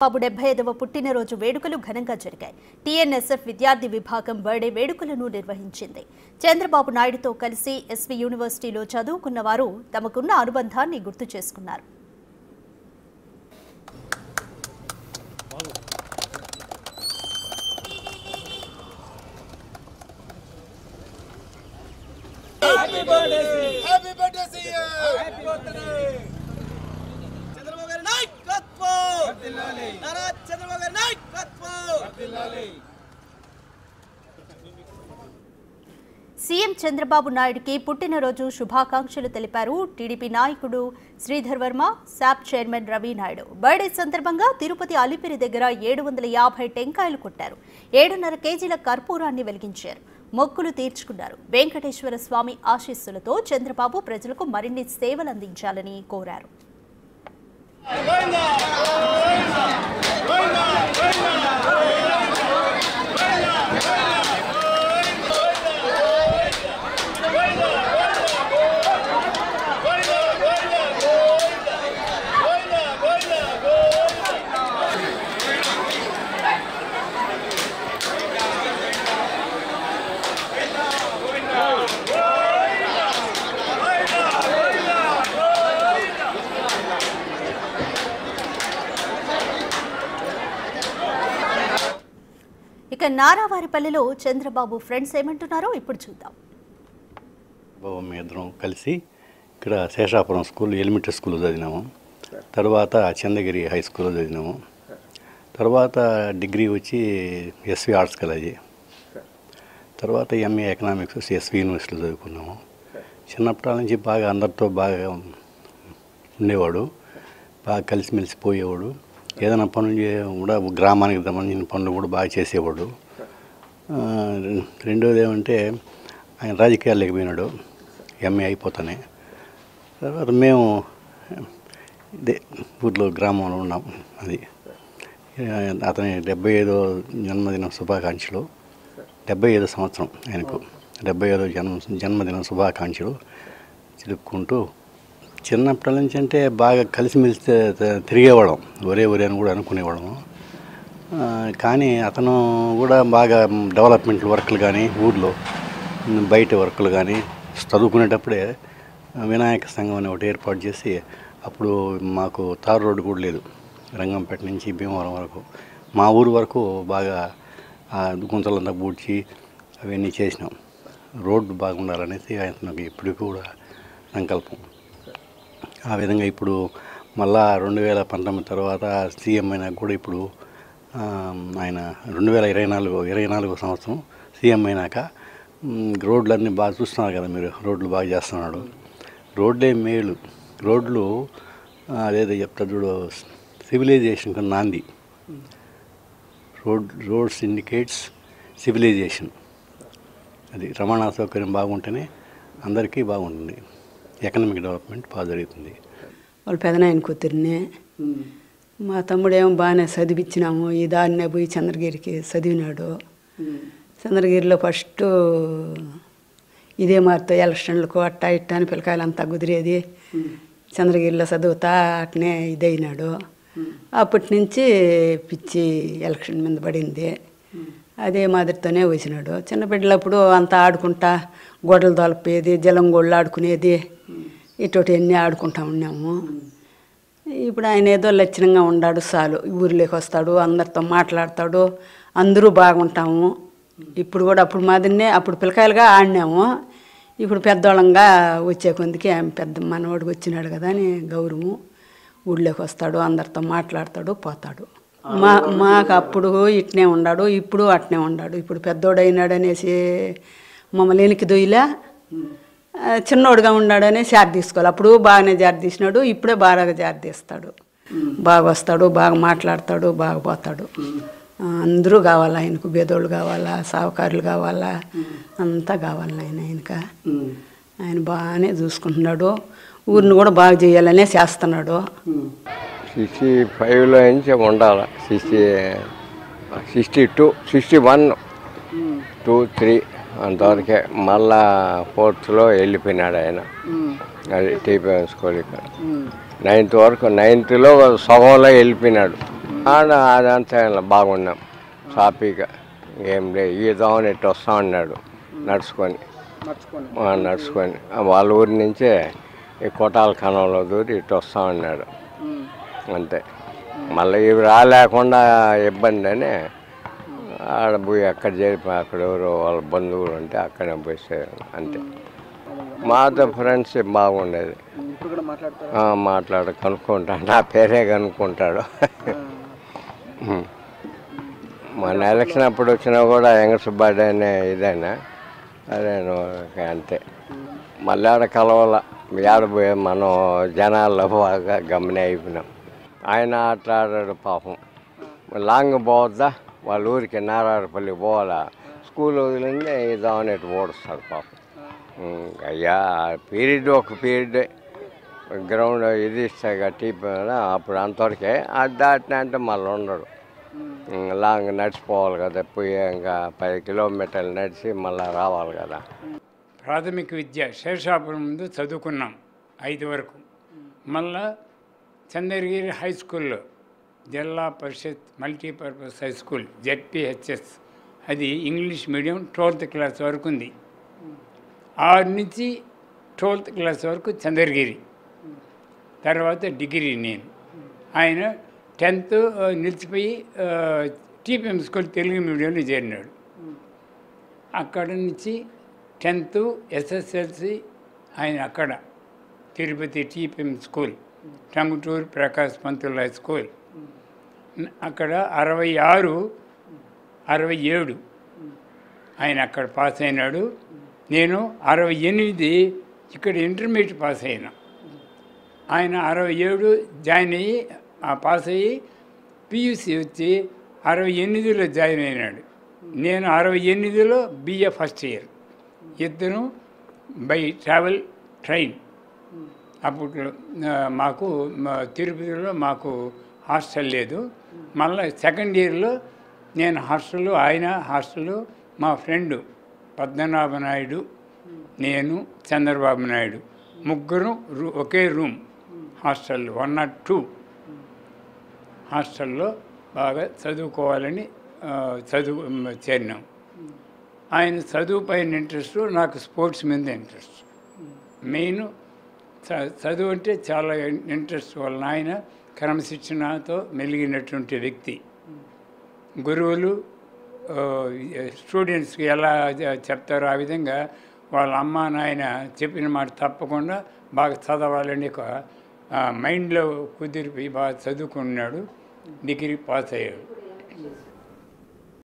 బాబు 75వ పుట్టినరోజు వేడుకలు ఘనంగా జరిగాయి. టీఎన్ఎస్ఎఫ్ విద్యార్థి విభాగం బర్త్డే వేడుకలను నిర్వహించింది. చంద్రబాబు నాయుడుతో కలిసి ఎస్వి యూనివర్సిటీలో చదువుకున్న వారు తమకున్న అనుబంధాన్ని గుర్తు చేసుకున్నారు. సీఎం చంద్రబాబు నాయుడుకి పుట్టినరోజు శుభాకాంక్షలు తెలిపారు టీడీపీ నాయకుడు శ్రీధర్ వర్మ, శాప్ చైర్మన్ రవి నాయుడు. బర్త్డే సందర్భంగా తిరుపతి అలిపిరి దగ్గర 750 టెంకాయలు కొట్టారు. 7.5 కేజీల కర్పూరాన్ని వెలిగించారు. మొక్కులు తీర్చుకున్నారు. వెంకటేశ్వర స్వామి ఆశీస్సులతో చంద్రబాబు ప్రజలకు మరిన్ని సేవలు అందించాలని కోరారు. ఇక నారావారిపల్లిలో చంద్రబాబు ఫ్రెండ్స్ ఏమంటున్నారో ఇప్పుడు చూద్దాం. మేమిద్దరం కలిసి ఇక్కడ శేషాపురం స్కూల్ ఎలిమెంటరీ స్కూల్లో చదివినాము. తర్వాత చంద్రగిరి హై స్కూల్లో చదివినాము. తర్వాత డిగ్రీ వచ్చి ఎస్వి ఆర్ట్స్ కాలేజీ. తర్వాత ఎంఏ ఎకనామిక్స్ ఎస్వి యూనివర్సిటీలో చదువుకున్నాము. చిన్నప్పటి నుంచి బాగా అందరితో బాగా ఉండేవాడు, బాగా కలిసిమెలిసి పోయేవాడు. ఏదైనా పనులు కూడా గ్రామానికి సంబంధించిన పనులు కూడా బాగా చేసేవాడు. రెండోది ఏమంటే ఆయన రాజకీయాల్లోకి పోయినాడు ఎంఏ అయిపోతానే. తర్వాత మేము ఇదే ఊర్లో గ్రామంలో ఉన్నాం. అది అతని 75వ జన్మదిన శుభాకాంక్షలు. 75వ సంవత్సరం ఆయనకు 75వ జన్మదిన శుభాకాంక్షలు చెప్పుకుంటూ చిన్నప్పటి నుంచి అంటే బాగా కలిసిమెలిసి తిరిగేవాళ్ళం, ఒరే అని కూడా అనుకునేవాళ్ళము. కానీ అతను కూడా బాగా డెవలప్మెంట్ వర్క్లు కానీ ఊర్లో బయట వర్క్లు కానీ చదువుకునేటప్పుడే వినాయక సంఘం అని ఒకటి ఏర్పాటు చేసి, అప్పుడు మాకు తారు రోడ్డు కూడా లేదు. రంగంపేట నుంచి భీమవరం వరకు మా ఊరు వరకు బాగా గుంతలంతా పూడ్చి అవన్నీ చేసినాం. రోడ్డు బాగుండాలనేసి ఆయనకు ఇప్పుడు కూడా సంకల్పం. ఆ విధంగా ఇప్పుడు మళ్ళా 2019 తర్వాత సీఎం అయినా కూడా ఇప్పుడు ఆయన 2024 సంవత్సరం సీఎం అయినాక రోడ్లన్నీ బాగా చూస్తున్నారు కదా మీరు, రోడ్లు బాగా చేస్తున్నాడు. రోడ్లే మేలు. రోడ్లు అదేదో చెప్తా చూడు, సివిలైజేషన్కి నాంది. Roads indicates civilization. అది రవాణా సౌకర్యం బాగుంటేనే అందరికీ బాగుంటుంది, ఎకనామిక్ డెవలప్మెంట్ బాగా జరుగుతుంది. వాళ్ళ పెదనాయన కూతురిని మా తమ్ముడేమో బాగానే చదివించినాము. ఈ దారినే పోయి చంద్రగిరికి చదివినాడు. చంద్రగిరిలో ఫస్ట్ ఇదే మారితో ఎలక్షన్లకు అట్టా ఇట్టా అని పిల్లకాయలంతా కుదిరేది. చంద్రగిరిలో చదువుతా అట్నే ఇదైనాడు. అప్పటి నుంచి పిచ్చి ఎలక్షన్ మీద పడింది. అదే మాదిరితోనే వచ్చినాడు. చిన్నబిడ్డలప్పుడు అంతా ఆడుకుంటా గోడలు తొలపేది, జలంగోళ్ళు ఆడుకునేది, ఇటువంటివన్నీ ఆడుకుంటా ఉన్నాము. ఇప్పుడు ఆయన ఏదో లక్షణంగా ఉన్నాడు చాలు. ఊరిలోకి వస్తాడు, అందరితో మాట్లాడతాడు, అందరూ బాగుంటాము. ఇప్పుడు కూడా అప్పుడు మాదిరినే అప్పుడు పిల్లకాయలుగా ఆడినాము. ఇప్పుడు పెద్దోళ్ళంగా వచ్చే కొందికి ఆమె పెద్ద మనవాడికి వచ్చినాడు కదా అని గౌరవం. ఊళ్ళోకి వస్తాడు, అందరితో మాట్లాడతాడు, పోతాడు. మాకు అప్పుడు ఇట్నే ఉన్నాడు, ఇప్పుడు అట్నే ఉన్నాడు. ఇప్పుడు పెద్దోడు అయినాడు అనేసి మమ్మల్ని వెనక్కి దొయ్యలే, చిన్నోడుగా ఉన్నాడనే జారి తీసుకోవాలి. అప్పుడు బాగానే జారి తీసినాడు, ఇప్పుడే బాగా జారి తీస్తాడు. బాగా వస్తాడు, బాగా మాట్లాడతాడు, బాగా పోతాడు. అందరూ కావాలా ఆయనకు, బేదోళ్ళు కావాలా, సావుకారులు కావాలా, అంతా కావాలి ఆయనక. ఆయన బాగానే చూసుకుంటున్నాడు. ఊరిని కూడా బాగా చేయాలనే చేస్తున్నాడు. 65లో నుంచి ఉండాలి. 62, 61, 2, 3 అంతవరకే. మళ్ళా 4th వెళ్ళిపోయినాడు ఆయన. అది టీపీఎం స్కూల్ ఇక్కడ 9th వరకు. 9thలో సగంలో వెళ్ళిపోయినాడు. అదంతా బాగున్నాం సాఫీగా, ఏం లేదు. ఈదామని ఇట్టు వస్తా ఉన్నాడు నడుచుకొని. వాళ్ళ ఊరి నుంచే ఈ కొటాల కణంలో దూరి ఇటు వస్తా ఉన్నాడు అంతే. మళ్ళీ ఇవి రాలేకుండా ఇబ్బంది అని ఆడ పోయి అక్కడ చేరిపోయి అక్కడ ఎవరో వాళ్ళ బంధువులు ఉంటే అక్కడే పోయి అంతే. మాతో ఫ్రెండ్షిప్ బాగుండేది. కనుక్కుంటాడు, నా పేరే కనుక్కుంటాడు. మన ఎలక్షన్ అప్పుడు వచ్చినా కూడా సుబ్బారెడ్డి అనే ఇదైనా అదే అంతే. మళ్ళీ ఆడ కలవాల ఆడపోయే మనం జనాల్లో బాగా గమనే అయిపోయినాం. ఆయన ఆటలాడాడు పాపం. లాంగ్ పోవద్దా, వాళ్ళ ఊరికి నారాయణపల్లి పోవాలా, స్కూల్ వదిలింది ఇదామని ఓడుస్తాడు పాపం. అయ్యా పీరియడ్ ఒక పీరియడ్ గ్రౌండ్ ఇది ఇస్తాయి టీపీ, అప్పుడు అంతవరకే. అది దాటినా అంటే మళ్ళీ ఉండడు. లాంగ్ నడిచిపోవాలి కదా, పోయి ఇంకా 10 కిలోమీటర్లు నడిచి మళ్ళీ రావాలి కదా. ప్రాథమిక విద్య శేషాపురం ముందు చదువుకున్నాం 5 వరకు. మళ్ళా చంద్రగిరి హై స్కూల్లో జిల్లా పరిషత్ మల్టీపర్పస్ హై స్కూల్ జెడ్పిహెచ్ఎస్, అది ఇంగ్లీష్ మీడియం 12th క్లాస్ వరకు ఉంది. 6 నుంచి 12th క్లాస్ వరకు చంద్రగిరి, తర్వాత డిగ్రీ నేను. ఆయన 10th నిలిచిపోయి టీపీఎం స్కూల్ తెలుగు మీడియంలో చేరినాడు. అక్కడ నుంచి 10th ఎస్ఎస్ఎల్సి ఆయన అక్కడ తిరుపతి టీపీఎం స్కూల్, టంగుటూరు ప్రకాశ్ పంతుల హై స్కూల్. అక్కడ 66, 67 ఆయన అక్కడ పాస్ అయినాడు. నేను 68 ఇక్కడ ఇంటర్మీడియట్ పాస్ అయినా. ఆయన 67 జాయిన్ అయ్యి పాస్ అయ్యి పియూసీ వచ్చి 68లో జాయిన్ అయినాడు. నేను 68లో బిఏ ఫస్ట్ ఇయర్. ఇద్దరు బై ట్రావెల్ ట్రైన్. అప్పుడు మాకు తిరుపతిలో మాకు హాస్టల్ లేదు. మళ్ళీ సెకండ్ ఇయర్లో నేను హాస్టల్లో, ఆయన హాస్టల్లో, మా ఫ్రెండ్ పద్మనాభ నాయుడు, నేను, చంద్రబాబు నాయుడు ముగ్గురు ఒకే రూమ్ హాస్టల్లో 102 హాస్టల్లో బాగా చదువుకోవాలని చేరినాం. ఆయన చదువు పైన ఇంట్రెస్ట్, నాకు స్పోర్ట్స్ మీద ఇంట్రెస్ట్. మెయిన్ చదువు అంటే చాలా ఇంట్రెస్ట్ వలన ఆయన క్రమశిక్షణతో మెలిగినటువంటి వ్యక్తి. గురువులు స్టూడెంట్స్కి ఎలా చెప్తారో ఆ విధంగా వాళ్ళ అమ్మ నాయన చెప్పిన మాట తప్పకుండా బాగా చదవాలని ఒక మైండ్లో కుదిరిపోయి బాగా చదువుకున్నాడు. డిగ్రీ పాస్ అయ్యాడు.